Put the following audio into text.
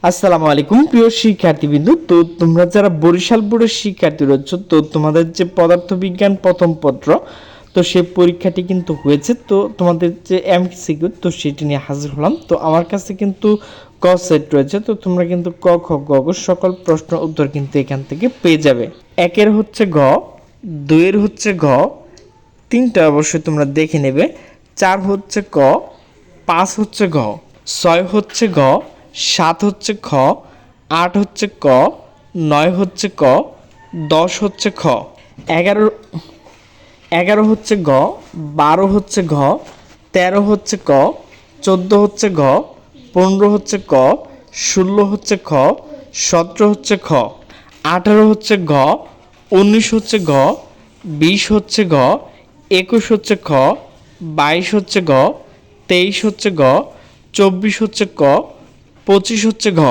আসসালামু আলাইকুম প্রিয় শিক্ষার্থীবৃন্দ। তো তোমরা যারা বরিশাল বোর্ডের শিক্ষার্থী রয়েছ, তো তোমাদের যে পদার্থবিজ্ঞান প্রথম পত্র, তো সেই পরীক্ষাটি কিন্তু হয়েছে। তো তোমাদের যে এমসিকিউ, তো সেটি নিয়ে হাজির হলাম। তো আমার কাছে কিন্তু ক সেট রয়েছে, তো তোমরা কিন্তু ক খ গ ঘ সকল প্রশ্ন উত্তর কিন্তু এখান থেকে পেয়ে যাবে। একের হচ্ছে গ, দুইয়ের হচ্ছে ঘ, তিনটা অবশ্যই তোমরা দেখে নেবে, চার হচ্ছে ক, পাঁচ হচ্ছে ঘ, ছয় হচ্ছে গ, সাত হচ্ছে খ, আট হচ্ছে ক, নয় হচ্ছে ক, 10 হচ্ছে খ, এগারো এগারো হচ্ছে গ, 12 হচ্ছে ঘ, 13 হচ্ছে ক, 14 হচ্ছে ঘ, 15 হচ্ছে ক, 16 হচ্ছে খ, 17 হচ্ছে খ, 18 হচ্ছে ঘ, 19 হচ্ছে ঘ, 20 হচ্ছে ঘ, 21 হচ্ছে খ, 22 হচ্ছে ঘ, 23 হচ্ছে ঘ, 24 হচ্ছে ক, 25 হচ্ছে ঘ।